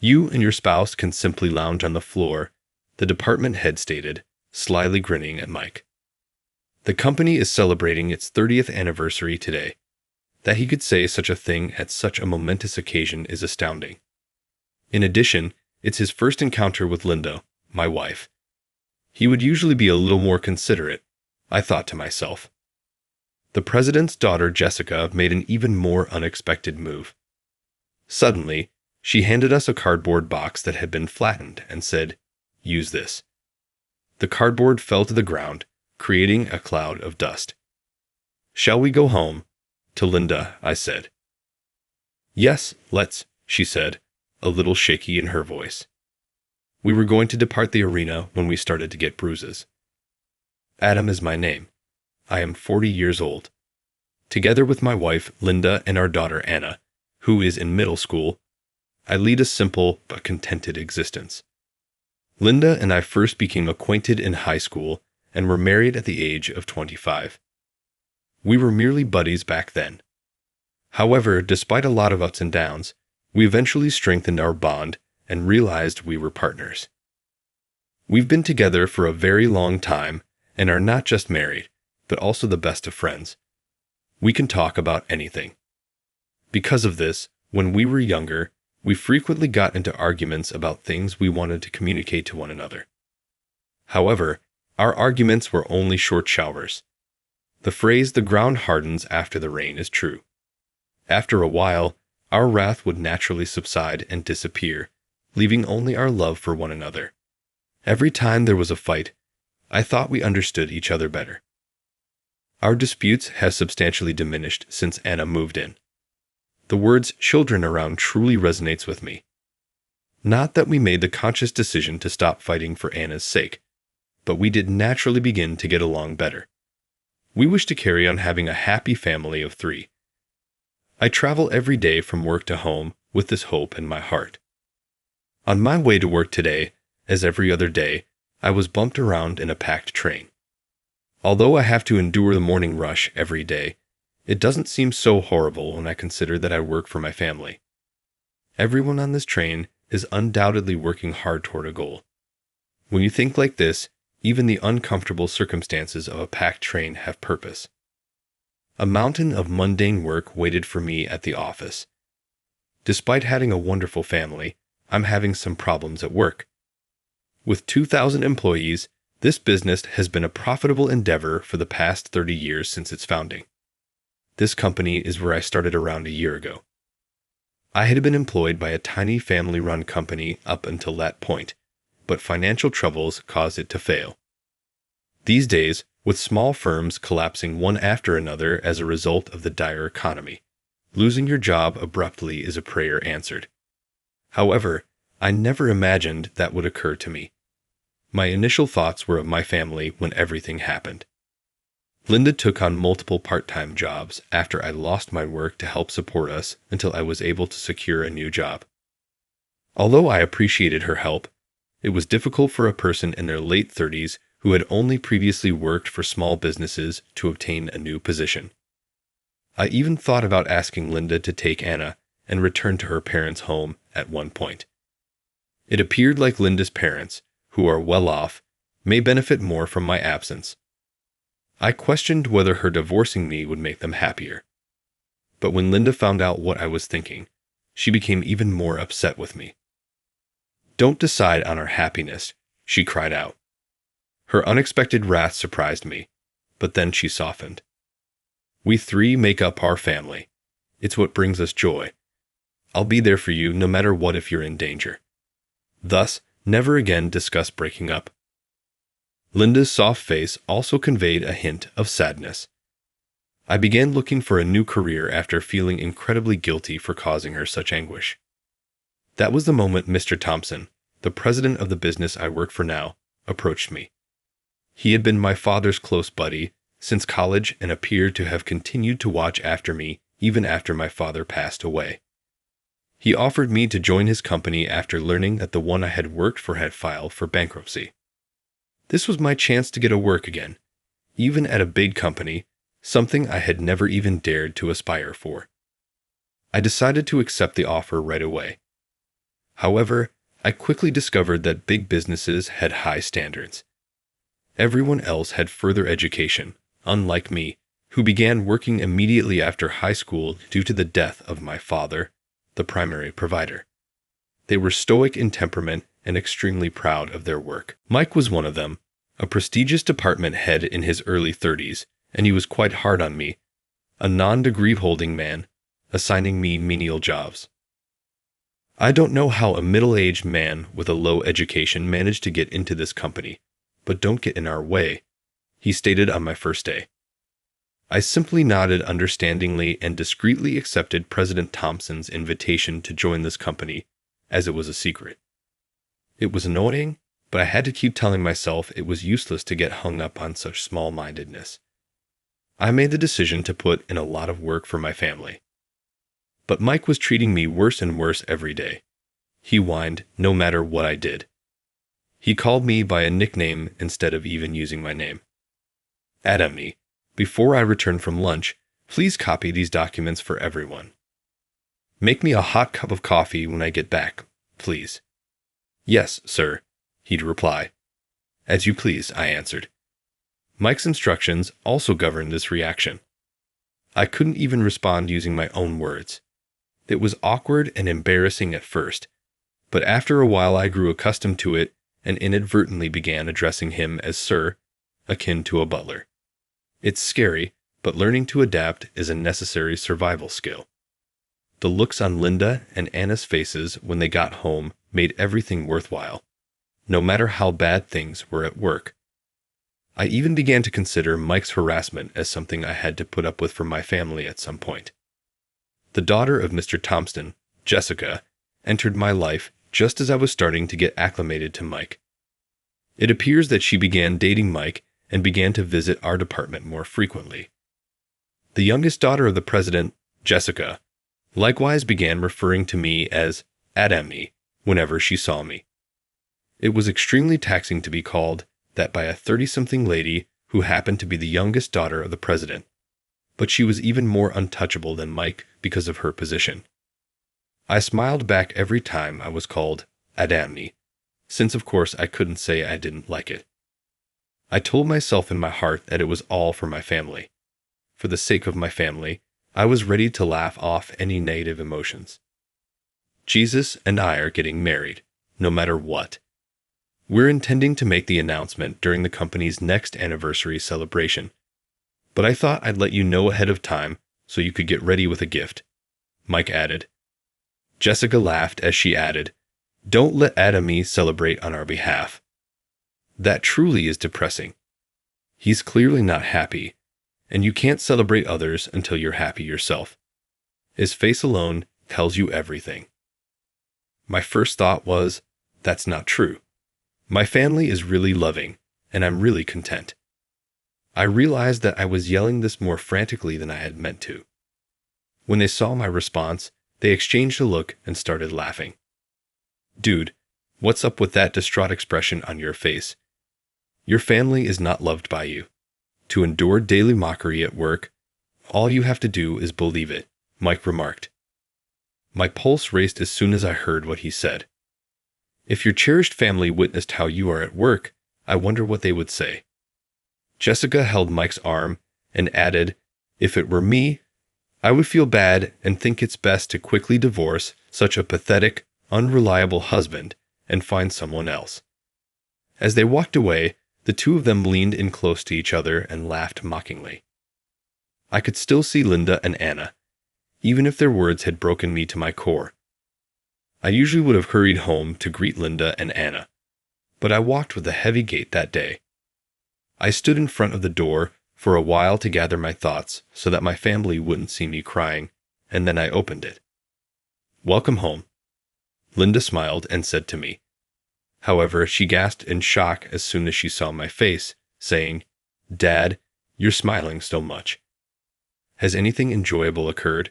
You and your spouse can simply lounge on the floor, the department head stated, slyly grinning at Mike. The company is celebrating its 30th anniversary today. That he could say such a thing at such a momentous occasion is astounding. In addition, it's his first encounter with Linda, my wife. He would usually be a little more considerate, I thought to myself. The president's daughter, Jessica, made an even more unexpected move. Suddenly, she handed us a cardboard box that had been flattened and said, "Use this." The cardboard fell to the ground, creating a cloud of dust. "Shall we go home?" To Linda, I said. "Yes, let's," she said, a little shaky in her voice. We were going to depart the arena when we started to get bruises. Adam is my name. I am 40 years old. Together with my wife, Linda, and our daughter, Anna, who is in middle school, I lead a simple but contented existence. Linda and I first became acquainted in high school and were married at the age of 25. We were merely buddies back then. However, despite a lot of ups and downs, we eventually strengthened our bond and realized we were partners. We've been together for a very long time and are not just married, but also the best of friends. We can talk about anything. Because of this, when we were younger, we frequently got into arguments about things we wanted to communicate to one another. However, our arguments were only short showers. The phrase "the ground hardens after the rain" is true. After a while, our wrath would naturally subside and disappear, leaving only our love for one another. Every time there was a fight, I thought we understood each other better. Our disputes have substantially diminished since Anna moved in. The words "children around" truly resonates with me. Not that we made the conscious decision to stop fighting for Anna's sake, but we did naturally begin to get along better. We wish to carry on having a happy family of 3. I travel every day from work to home with this hope in my heart. On my way to work today, as every other day, I was bumped around in a packed train. Although I have to endure the morning rush every day, it doesn't seem so horrible when I consider that I work for my family. Everyone on this train is undoubtedly working hard toward a goal. When you think like this, even the uncomfortable circumstances of a packed train have purpose. A mountain of mundane work waited for me at the office. Despite having a wonderful family, I'm having some problems at work. With 2,000 employees, this business has been a profitable endeavor for the past 30 years since its founding. This company is where I started around a year ago. I had been employed by a tiny family-run company up until that point, but financial troubles caused it to fail. These days, with small firms collapsing one after another as a result of the dire economy, losing your job abruptly is a prayer answered. However, I never imagined that would occur to me. My initial thoughts were of my family when everything happened. Linda took on multiple part-time jobs after I lost my work to help support us until I was able to secure a new job. Although I appreciated her help, it was difficult for a person in their late 30s who had only previously worked for small businesses to obtain a new position. I even thought about asking Linda to take Anna and return to her parents' home at one point. It appeared like Linda's parents, who are well off, may benefit more from my absence. I questioned whether her divorcing me would make them happier. But when Linda found out what I was thinking, she became even more upset with me. "Don't decide on our happiness," she cried out. Her unexpected wrath surprised me, but then she softened. "We 3 make up our family. It's what brings us joy. I'll be there for you no matter what if you're in danger. Thus, never again discuss breaking up." Linda's soft face also conveyed a hint of sadness. I began looking for a new career after feeling incredibly guilty for causing her such anguish. That was the moment Mr. Thompson, the president of the business I work for now, approached me. He had been my father's close buddy since college and appeared to have continued to watch after me even after my father passed away. He offered me to join his company after learning that the one I had worked for had filed for bankruptcy. This was my chance to get a work again, even at a big company, something I had never even dared to aspire for. I decided to accept the offer right away. However, I quickly discovered that big businesses had high standards. Everyone else had further education, unlike me, who began working immediately after high school due to the death of my father, the primary provider. They were stoic in temperament and extremely proud of their work. Mike was one of them, a prestigious department head in his early 30s, and he was quite hard on me, a non-degree holding man, assigning me menial jobs. I don't know how a middle-aged man with a low education managed to get into this company, but don't get in our way, he stated on my first day. I simply nodded understandingly and discreetly accepted President Thompson's invitation to join this company, as it was a secret. It was annoying, but I had to keep telling myself it was useless to get hung up on such small-mindedness. I made the decision to put in a lot of work for my family. But Mike was treating me worse and worse every day. He whined no matter what I did. He called me by a nickname instead of even using my name. Adamni, before I return from lunch, please copy these documents for everyone. Make me a hot cup of coffee when I get back, please. Yes, sir, he'd reply. As you please, I answered. Mike's instructions also governed this reaction. I couldn't even respond using my own words. It was awkward and embarrassing at first, but after a while I grew accustomed to it and inadvertently began addressing him as sir, akin to a butler. It's scary, but learning to adapt is a necessary survival skill. The looks on Linda and Anna's faces when they got home made everything worthwhile, no matter how bad things were at work. I even began to consider Mike's harassment as something I had to put up with from my family at some point. The daughter of Mr. Thompson, Jessica, entered my life just as I was starting to get acclimated to Mike. It appears that she began dating Mike and began to visit our department more frequently. The youngest daughter of the president, Jessica, likewise began referring to me as Adamni whenever she saw me. It was extremely taxing to be called that by a 30-something lady who happened to be the youngest daughter of the president, but she was even more untouchable than Mike because of her position. I smiled back every time I was called Adamni, since of course I couldn't say I didn't like it. I told myself in my heart that it was all for my family. For the sake of my family, I was ready to laugh off any negative emotions. Jesus and I are getting married, no matter what. We're intending to make the announcement during the company's next anniversary celebration, but I thought I'd let you know ahead of time so you could get ready with a gift, Mike added. Jessica laughed as she added, Don't let Adamni celebrate on our behalf. That truly is depressing. He's clearly not happy, and you can't celebrate others until you're happy yourself. His face alone tells you everything. My first thought was, that's not true. My family is really loving, and I'm really content. I realized that I was yelling this more frantically than I had meant to. When they saw my response, they exchanged a look and started laughing. Dude, what's up with that distraught expression on your face? Your family is not loved by you. To endure daily mockery at work, all you have to do is believe it, Mike remarked. My pulse raced as soon as I heard what he said. If your cherished family witnessed how you are at work, I wonder what they would say. Jessica held Mike's arm and added, If it were me, I would feel bad and think it's best to quickly divorce such a pathetic, unreliable husband and find someone else. As they walked away, the two of them leaned in close to each other and laughed mockingly. I could still see Linda and Anna, even if their words had broken me to my core. I usually would have hurried home to greet Linda and Anna, but I walked with a heavy gait that day. I stood in front of the door for a while to gather my thoughts so that my family wouldn't see me crying, and then I opened it. Welcome home, Linda smiled and said to me. However, she gasped in shock as soon as she saw my face, saying, Dad, you're smiling so much. Has anything enjoyable occurred?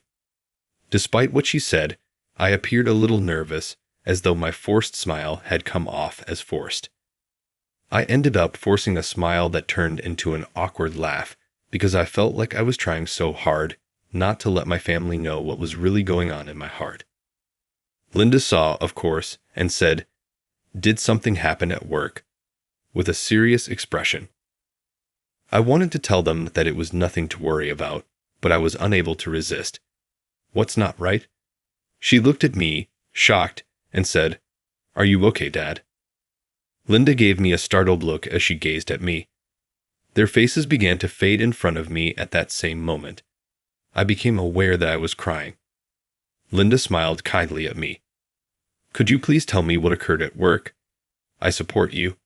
Despite what she said, I appeared a little nervous, as though my forced smile had come off as forced. I ended up forcing a smile that turned into an awkward laugh because I felt like I was trying so hard not to let my family know what was really going on in my heart. Linda saw, of course, and said, "Did something happen at work?" with a serious expression. I wanted to tell them that it was nothing to worry about, but I was unable to resist. "What's not right?" She looked at me, shocked, and said, "Are you okay, Dad?" Linda gave me a startled look as she gazed at me. Their faces began to fade in front of me at that same moment. I became aware that I was crying. Linda smiled kindly at me. "Could you please tell me what occurred at work? I support you.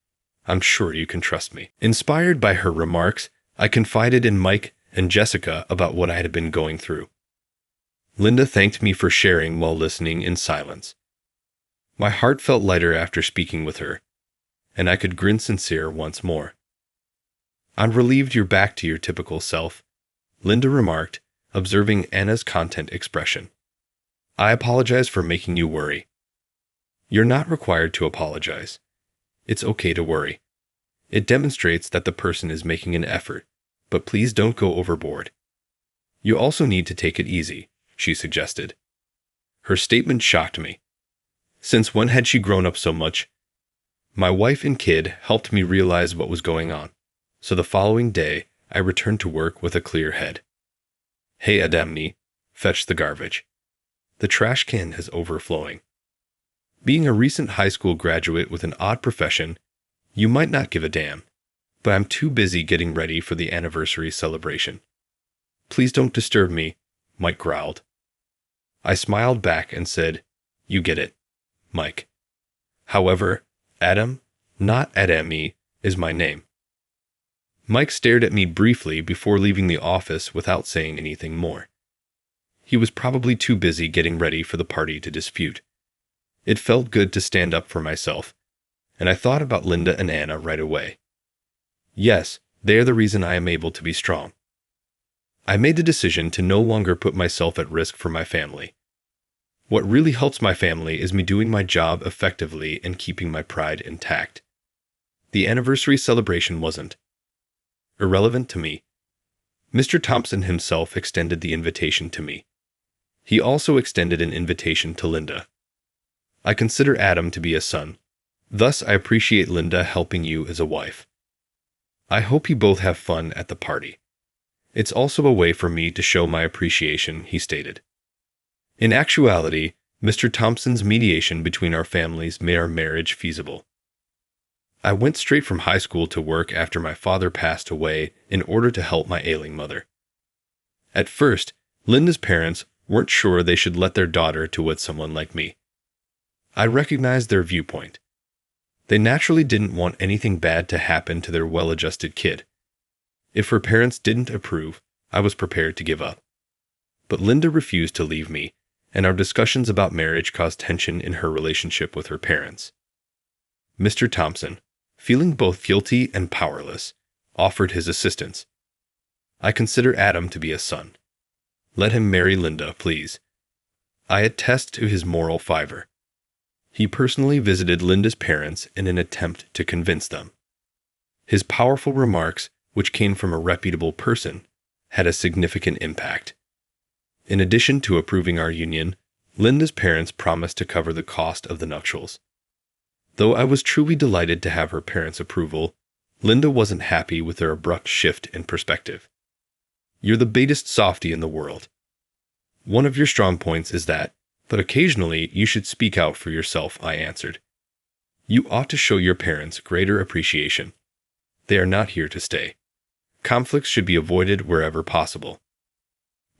I'm sure you can trust me." Inspired by her remarks, I confided in Mike and Jessica about what I had been going through. Linda thanked me for sharing while listening in silence. My heart felt lighter after speaking with her, and I could grin sincere once more. "I'm relieved you're back to your typical self," Linda remarked, observing Anna's content expression. "I apologize for making you worry." "You're not required to apologize. It's okay to worry. It demonstrates that the person is making an effort, but please don't go overboard. You also need to take it easy," she suggested. Her statement shocked me. Since when had she grown up so much? My wife and kid helped me realize what was going on, so the following day I returned to work with a clear head. "Hey Adamni, fetch the garbage. The trash can is overflowing." Being a recent high school graduate with an odd profession, you might not give a damn, but I'm too busy getting ready for the anniversary celebration. "Please don't disturb me," Mike growled. I smiled back and said, "You get it, Mike. However, Adam, not Adami, is my name." Mike stared at me briefly before leaving the office without saying anything more. He was probably too busy getting ready for the party to dispute. It felt good to stand up for myself, and I thought about Linda and Anna right away. Yes, they are the reason I am able to be strong. I made the decision to no longer put myself at risk for my family. What really helps my family is me doing my job effectively and keeping my pride intact. The anniversary celebration wasn't irrelevant to me. Mr. Thompson himself extended the invitation to me. He also extended an invitation to Linda. I consider Adam to be a son. Thus, I appreciate Linda helping you as a wife. I hope you both have fun at the party. It's also a way for me to show my appreciation," he stated. In actuality, Mr. Thompson's mediation between our families made our marriage feasible. I went straight from high school to work after my father passed away in order to help my ailing mother. At first, Linda's parents weren't sure they should let their daughter to with someone like me. I recognized their viewpoint. They naturally didn't want anything bad to happen to their well-adjusted kid. If her parents didn't approve, I was prepared to give up. But Linda refused to leave me, and our discussions about marriage caused tension in her relationship with her parents. Mr. Thompson, feeling both guilty and powerless, offered his assistance. "I consider Adam to be a son. Let him marry Linda, please." I attest to his moral fiber. He personally visited Linda's parents in an attempt to convince them. His powerful remarks, which came from a reputable person, had a significant impact. In addition to approving our union, Linda's parents promised to cover the cost of the nuptials. Though I was truly delighted to have her parents' approval, Linda wasn't happy with their abrupt shift in perspective. "You're the biggest softie in the world. One of your strong points is that, but occasionally you should speak out for yourself," I answered. "You ought to show your parents greater appreciation. They are not here to stay. Conflicts should be avoided wherever possible."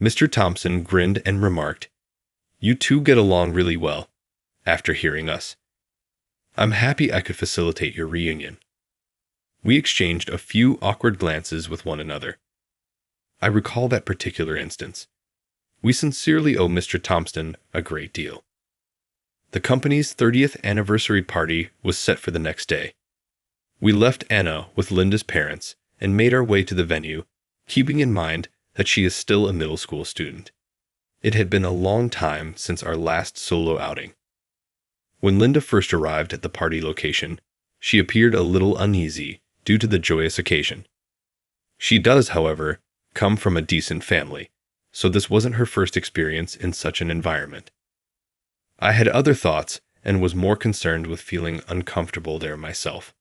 Mr. Thompson grinned and remarked, "You two get along really well," after hearing us. "I'm happy I could facilitate your reunion." We exchanged a few awkward glances with one another. I recall that particular instance. We sincerely owe Mr. Thompson a great deal. The company's 30th anniversary party was set for the next day. We left Anna with Linda's parents and made our way to the venue, keeping in mind that she is still a middle school student. It had been a long time since our last solo outing. When Linda first arrived at the party location, she appeared a little uneasy due to the joyous occasion. She does, however, come from a decent family, so this wasn't her first experience in such an environment. I had other thoughts and was more concerned with feeling uncomfortable there myself.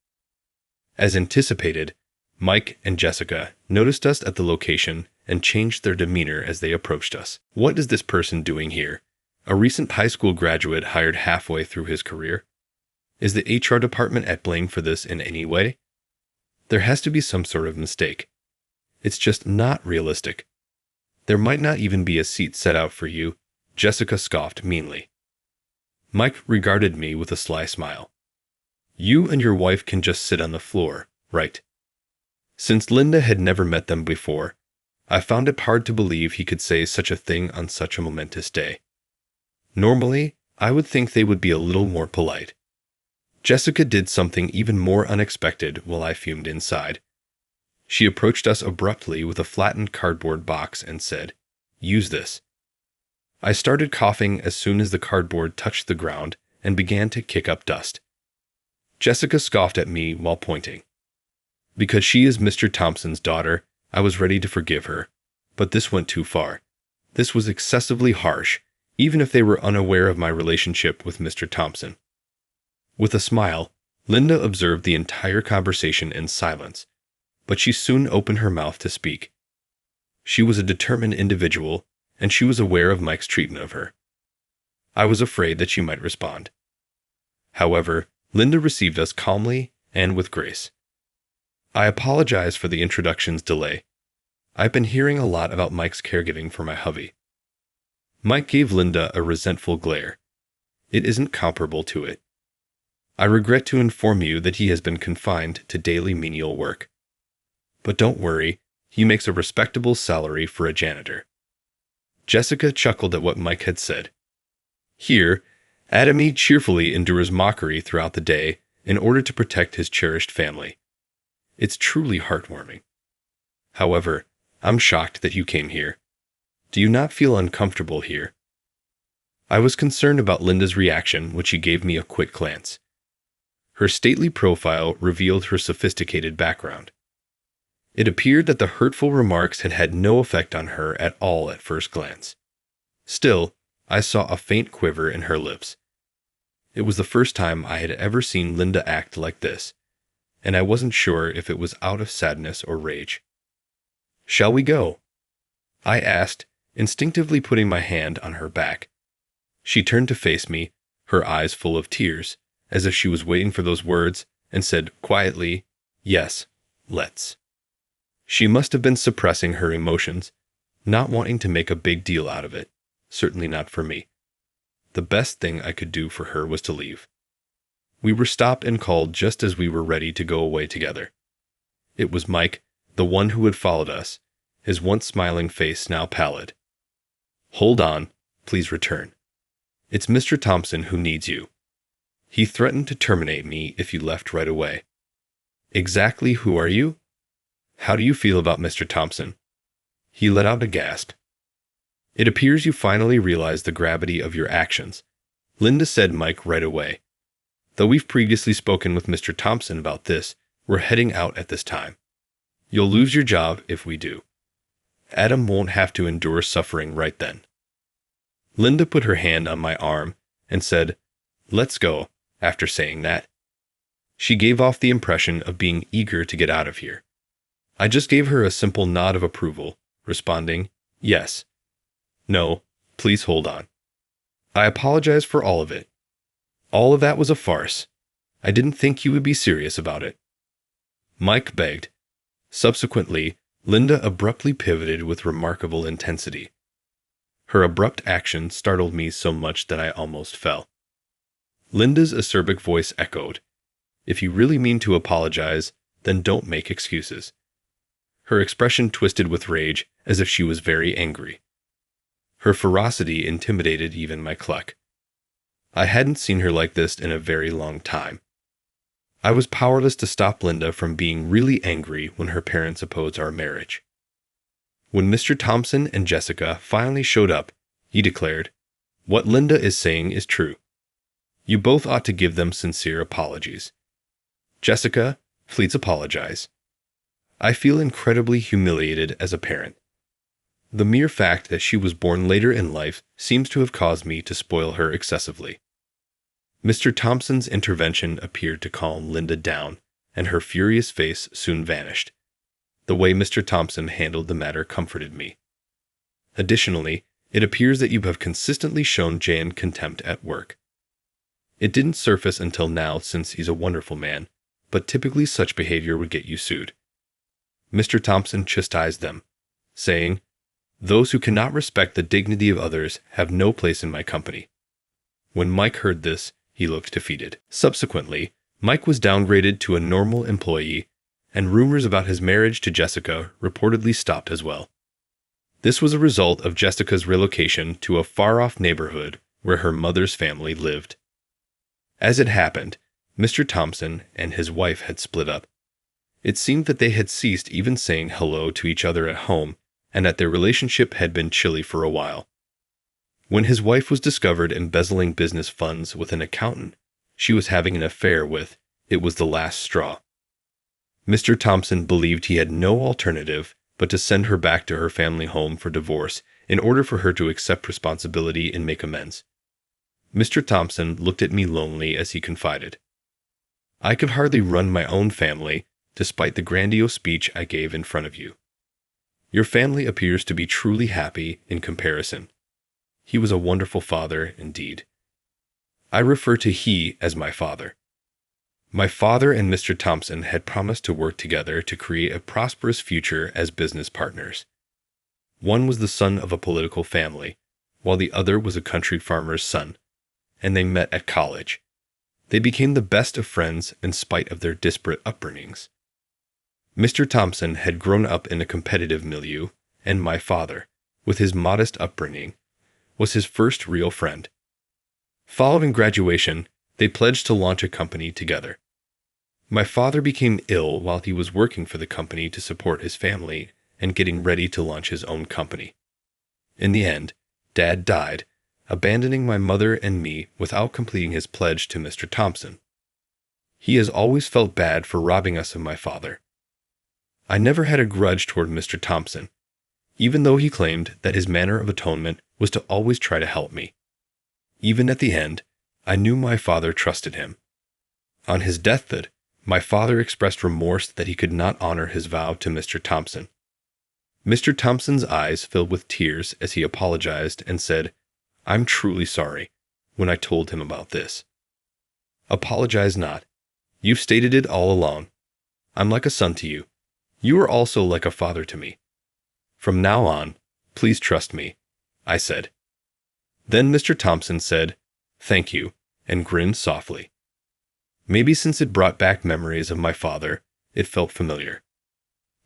As anticipated, Mike and Jessica noticed us at the location and changed their demeanor as they approached us. What is this person doing here? A recent high school graduate hired halfway through his career? Is the HR department at blame for this in any way? There has to be some sort of mistake. It's just not realistic. There might not even be a seat set out for you, Jessica scoffed meanly. Mike regarded me with a sly smile. You and your wife can just sit on the floor, right? Since Linda had never met them before, I found it hard to believe he could say such a thing on such a momentous day. Normally, I would think they would be a little more polite. Jessica did something even more unexpected while I fumed inside. She approached us abruptly with a flattened cardboard box and said, "Use this." I started coughing as soon as the cardboard touched the ground and began to kick up dust. Jessica scoffed at me while pointing. Because she is Mr. Thompson's daughter, I was ready to forgive her, but this went too far. This was excessively harsh, even if they were unaware of my relationship with Mr. Thompson. With a smile, Linda observed the entire conversation in silence, but she soon opened her mouth to speak. She was a determined individual, and she was aware of Mike's treatment of her. I was afraid that she might respond. However, Linda received us calmly and with grace. I apologize for the introduction's delay. I've been hearing a lot about Mike's caregiving for my hubby. Mike gave Linda a resentful glare. It isn't comparable to it. I regret to inform you that he has been confined to daily menial work. But don't worry, he makes a respectable salary for a janitor. Jessica chuckled at what Mike had said. Here, Adam cheerfully endures mockery throughout the day in order to protect his cherished family. It's truly heartwarming. However, I'm shocked that you came here. Do you not feel uncomfortable here? I was concerned about Linda's reaction when she gave me a quick glance. Her stately profile revealed her sophisticated background. It appeared that the hurtful remarks had had no effect on her at all at first glance. Still, I saw a faint quiver in her lips. It was the first time I had ever seen Linda act like this, and I wasn't sure if it was out of sadness or rage. "Shall we go?" I asked, instinctively putting my hand on her back. She turned to face me, her eyes full of tears, as if she was waiting for those words, and said quietly, "Yes, let's." She must have been suppressing her emotions, not wanting to make a big deal out of it, certainly not for me. The best thing I could do for her was to leave. We were stopped and called just as we were ready to go away together. It was Mike, the one who had followed us, his once smiling face now pallid. "Hold on, please return. It's Mr. Thompson who needs you. He threatened to terminate me if you left right away." "Exactly who are you? How do you feel about Mr. Thompson?" He let out a gasp. "It appears you finally realize the gravity of your actions," Linda said Mike right away. "Though we've previously spoken with Mr. Thompson about this, we're heading out at this time. You'll lose your job if we do. Adam won't have to endure suffering right then." Linda put her hand on my arm and said, "Let's go," after saying that. She gave off the impression of being eager to get out of here. I just gave her a simple nod of approval, responding, "Yes. No, please hold on. I apologize for all of it. All of that was a farce. I didn't think you would be serious about it." Mike begged. Subsequently, Linda abruptly pivoted with remarkable intensity. Her abrupt action startled me so much that I almost fell. Linda's acerbic voice echoed, "If you really mean to apologize, then don't make excuses." Her expression twisted with rage, as if she was very angry. Her ferocity intimidated even my cluck. I hadn't seen her like this in a very long time. I was powerless to stop Linda from being really angry when her parents opposed our marriage. When Mr. Thompson and Jessica finally showed up, he declared, "What Linda is saying is true. You both ought to give them sincere apologies. Jessica, please apologize. I feel incredibly humiliated as a parent." The mere fact that she was born later in life seems to have caused me to spoil her excessively. Mr. Thompson's intervention appeared to calm Linda down, and her furious face soon vanished. The way Mr. Thompson handled the matter comforted me. Additionally, it appears that you have consistently shown Jan contempt at work. It didn't surface until now since he's a wonderful man, but typically such behavior would get you sued. Mr. Thompson chastised them, saying, "Those who cannot respect the dignity of others have no place in my company." When Mike heard this, he looked defeated. Subsequently, Mike was downgraded to a normal employee, and rumors about his marriage to Jessica reportedly stopped as well. This was a result of Jessica's relocation to a far-off neighborhood where her mother's family lived. As it happened, Mr. Thompson and his wife had split up. It seemed that they had ceased even saying hello to each other at home, and that their relationship had been chilly for a while. When his wife was discovered embezzling business funds with an accountant she was having an affair with, it was the last straw. Mr. Thompson believed he had no alternative but to send her back to her family home for divorce in order for her to accept responsibility and make amends. Mr. Thompson looked at me lonely as he confided, "I could hardly run my own family, despite the grandiose speech I gave in front of you. Your family appears to be truly happy in comparison." He was a wonderful father indeed. I refer to he as my father. My father and Mr. Thompson had promised to work together to create a prosperous future as business partners. One was the son of a political family, while the other was a country farmer's son, and they met at college. They became the best of friends in spite of their disparate upbringings. Mr. Thompson had grown up in a competitive milieu, and my father, with his modest upbringing, was his first real friend. Following graduation, they pledged to launch a company together. My father became ill while he was working for the company to support his family and getting ready to launch his own company. In the end, Dad died, abandoning my mother and me without completing his pledge to Mr. Thompson. He has always felt bad for robbing us of my father. I never had a grudge toward Mr. Thompson, even though he claimed that his manner of atonement was to always try to help me. Even at the end, I knew my father trusted him. On his deathbed, my father expressed remorse that he could not honor his vow to Mr. Thompson. Mr. Thompson's eyes filled with tears as he apologized and said, "I'm truly sorry," when I told him about this. "Apologize not. You've stated it all along. I'm like a son to you. You are also like a father to me. From now on, please trust me," I said. Then Mr. Thompson said, "Thank you," and grinned softly. Maybe since it brought back memories of my father, it felt familiar.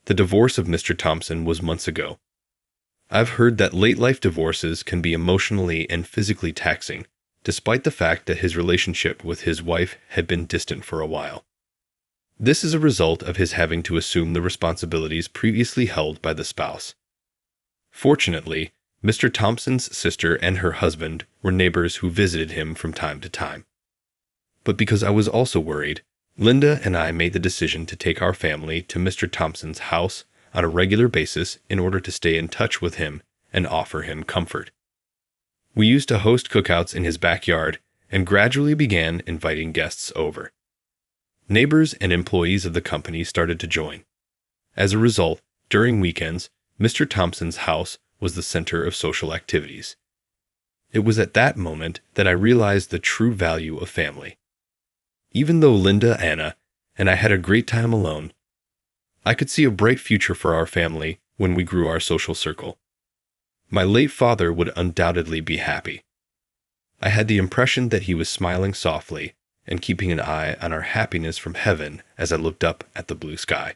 The divorce of Mr. Thompson was months ago. I've heard that late-life divorces can be emotionally and physically taxing, despite the fact that his relationship with his wife had been distant for a while. This is a result of his having to assume the responsibilities previously held by the spouse. Fortunately, Mr. Thompson's sister and her husband were neighbors who visited him from time to time. But because I was also worried, Linda and I made the decision to take our family to Mr. Thompson's house on a regular basis in order to stay in touch with him and offer him comfort. We used to host cookouts in his backyard and gradually began inviting guests over. Neighbors and employees of the company started to join. As a result, during weekends, Mr. Thompson's house was the center of social activities. It was at that moment that I realized the true value of family. Even though Linda, Anna, and I had a great time alone, I could see a bright future for our family when we grew our social circle. My late father would undoubtedly be happy. I had the impression that he was smiling softly and keeping an eye on our happiness from heaven as I looked up at the blue sky.